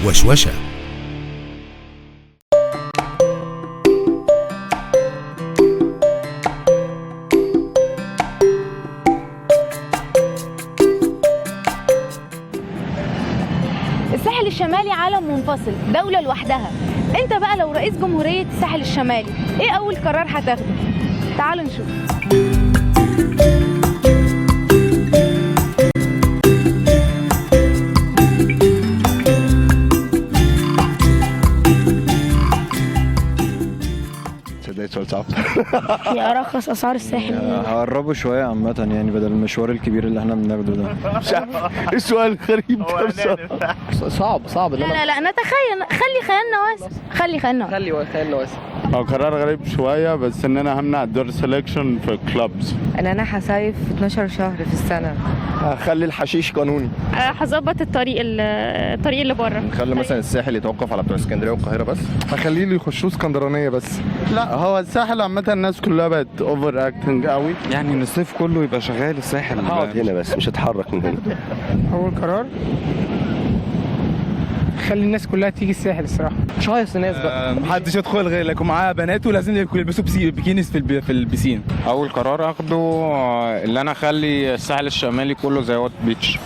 وشوشة. الساحل الشمالي عالم منفصل، دولة لوحدها. انت بقى لو رئيس جمهورية الساحل الشمالي، ايه اول قرار هتاخده؟ تعالوا نشوف. ده سؤال صعب. هي ارخص اسعار الساحل. هقربه شويه عامه يعني بدل المشوار الكبير اللي احنا بناخده ده. مش عارف ايه السؤال الغريب ده بصراحة. صعب لا نتخيل، خلي خيالنا واسع، خلي خيالنا واسع. هو قرار غريب شويه، بس ان انا همنع الدور سelection في كلابز. ان انا هصيف 12 شهر في السنه. هخلي الحشيش قانوني. هظبط الطريق اللي بره. نخلي مثلا الساحل يتوقف على بتوع اسكندريه والقاهره بس. هخليه اللي يخشوه اسكندرانيه بس. لا هو الساحل عامه الناس كلها بقت اوفر اكتنج قوي. يعني الصيف كله يبقى شغال الساحل. هقعد هنا بس مش هتحرك من هنا. اول قرار خلي الناس كلها تيجي الساحل الصراحه. مش عايز الناس بقى. محدش يدخل غير لك ومعاه بنات، ولازم يلبسوا بيكينيز في البسين. اول قرار اخده اللي انا اخلي الساحل الشمالي كله زي وات بيتش.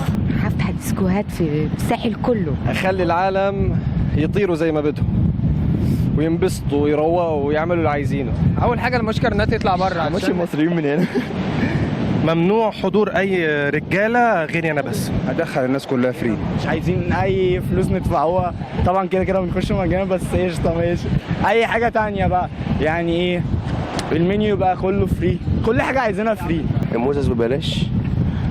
هفتح ديسكوهات في الساحل كله. اخلي العالم يطيروا زي ما بدهم وينبسطوا ويروقوا ويعملوا اللي عايزينه. اول حاجه المشكله انها تطلع بره. ماشي المصريين من هنا. ممنوع حضور اي رجاله غيري انا بس. هدخل الناس كلها فري. مش عايزين اي فلوس ندفعوها، طبعا كده بنخش مجانا، بس قشطه ماشي. اي حاجه تانية بقى يعني ايه، المنيو بقى كله فري، كل حاجه عايزينها فري. الموزز ببلاش،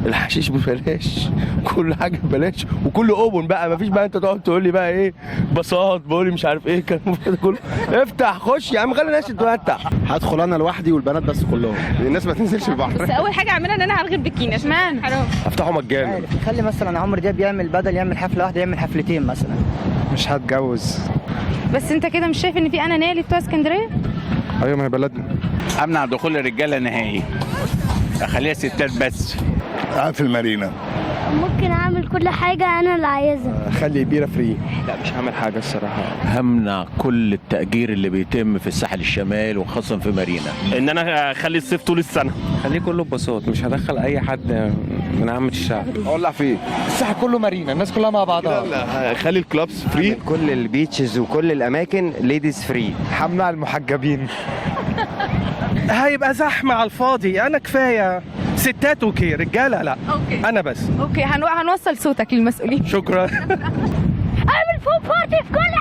الحشيش ببلاش، كل حاجه ببلاش، وكله اوبن بقى. مفيش بقى انت تقعد تقول لي بقى ايه بساط، بقول لي مش عارف ايه الكلام ده كله. افتح خش يا عم، خلي الناس تتمتع. هدخل انا لوحدي والبنات بس كلهم. الناس ما تنزلش البحر. بس اول حاجه اعملها ان انا هلغي البكيني. اشمعنى؟ حرام. افتحه مجانا. خلي مثلا عمرو دياب بدل يعمل حفله واحده يعمل حفلتين مثلا. مش هتجوز. بس انت كده مش شايف ان في انانيه اللي بتوع اسكندريه؟ ايوه ما هي بلدنا. امنع دخول الرجاله نهائي، اخليها ستات بس. قاعد في المارينا. ممكن اعمل كل حاجه انا اللي عايزها. خلي بيره فري. لا مش هعمل حاجه الصراحه. همنع كل التأجير اللي بيتم في الساحل الشمالي وخاصة في مارينا. ان انا اخلي الصيف طول السنه. خليه كله ببساط، مش هدخل اي حد من عامه الشعب. اولع فيه الساحل كله مارينا، الناس كلها مع بعضها. لا خلي الكلابس فري. كل البيتشز وكل الاماكن ليديز فري. همنع المحجبين. هيبقى زحمه على الفاضي. انا كفايه ستات اوكي، رجاله لا. اوكي انا بس. اوكي هنوصل صوتك للمسؤولين. شكرا. اعمل فوق بارتي في كل